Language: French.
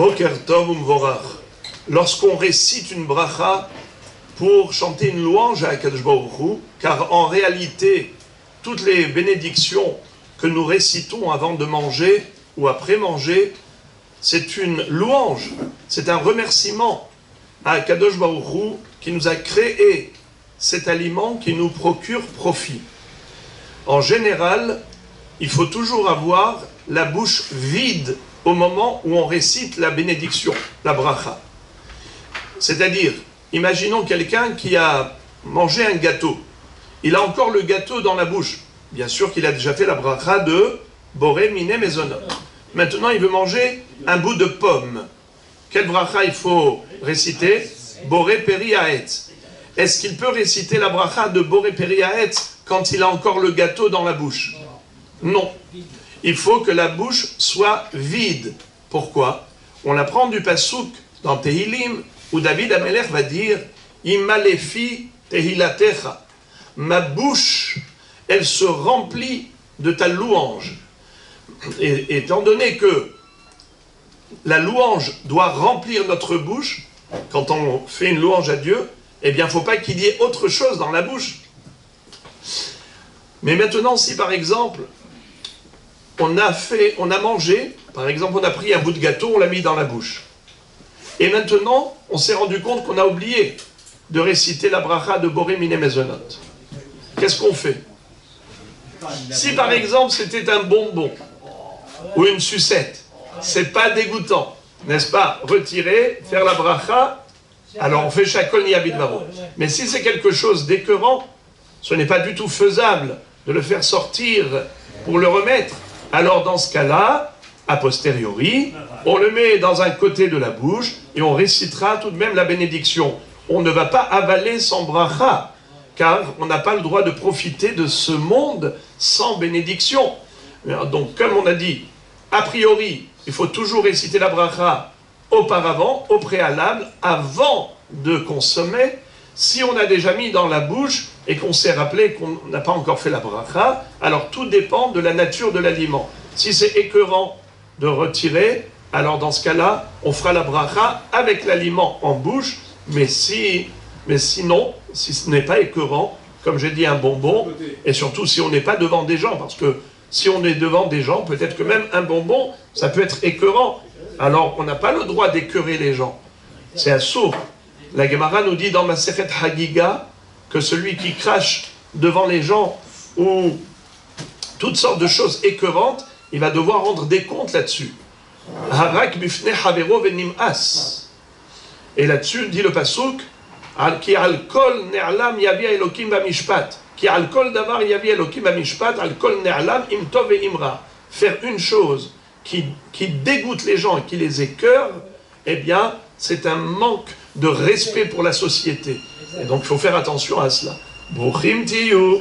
Boker Tov Umvorach. Lorsqu'on récite une bracha pour chanter une louange à Akadosh Baruch Hu, car en réalité, toutes les bénédictions que nous récitons avant de manger ou après manger, c'est une louange, c'est un remerciement à Akadosh Baruch Hu qui nous a créé cet aliment qui nous procure profit. En général, il faut toujours avoir la bouche vide au moment où on récite la bénédiction, la bracha. C'est-à-dire, imaginons quelqu'un qui a mangé un gâteau. Il a encore le gâteau dans la bouche. Bien sûr qu'il a déjà fait la bracha de Boré Miné Mezonot. Maintenant, il veut manger un bout de pomme. Quelle bracha il faut réciter? Boré Peri Haetz. Est-ce qu'il peut réciter la bracha de Boré Peri Haetz quand il a encore le gâteau dans la bouche? Non. Il faut que la bouche soit vide. Pourquoi? On apprend du Passouk dans Tehilim, où David Amelech va dire « Imalefi tehilatecha » ma bouche, elle se remplit de ta louange. Et étant donné que la louange doit remplir notre bouche, quand on fait une louange à Dieu, eh bien, il ne faut pas qu'il y ait autre chose dans la bouche. Mais maintenant, si par exemple, on a mangé, par exemple, on a pris un bout de gâteau, on l'a mis dans la bouche. Et maintenant, on s'est rendu compte qu'on a oublié de réciter la bracha de Boré Miné Mezonot. Qu'est-ce qu'on fait? Si par exemple, c'était un bonbon ou une sucette, c'est pas dégoûtant, n'est-ce pas? Retirer, faire la bracha, alors on fait Shakol Niyabid Varo. Mais si c'est quelque chose d'écœurant, ce n'est pas du tout faisable de le faire sortir pour le remettre. Alors dans ce cas-là, a posteriori, on le met dans un côté de la bouche et on récitera tout de même la bénédiction. On ne va pas avaler sans bracha, car on n'a pas le droit de profiter de ce monde sans bénédiction. Donc comme on a dit, a priori, il faut toujours réciter la bracha auparavant, au préalable, avant de consommer. Si on a déjà mis dans la bouche et qu'on s'est rappelé qu'on n'a pas encore fait la bracha, alors tout dépend de la nature de l'aliment. Si c'est écœurant de retirer, alors dans ce cas-là, on fera la bracha avec l'aliment en bouche, mais sinon, si ce n'est pas écœurant, comme j'ai dit, un bonbon, et surtout si on n'est pas devant des gens, parce que si on est devant des gens, peut-être que même un bonbon, ça peut être écœurant. Alors, on n'a pas le droit d'écœurer les gens. C'est un sourd. La Gemara nous dit dans Masechet Hagiga que celui qui crache devant les gens ou toutes sortes de choses écœurantes, il va devoir rendre des comptes là-dessus. Harak bifne havero venim'as. Et là-dessus, dit le Passouk, Ki al kol ne'alam yavi Elokim bamishpat. Ki al kol davar yavi Elokim bamishpat, al kol ne'alam im tov et imra. Faire une chose qui dégoûte les gens et qui les écœure, eh bien, c'est un manque de respect pour la société. Et donc, il faut faire attention à cela. Bruchim tiyu.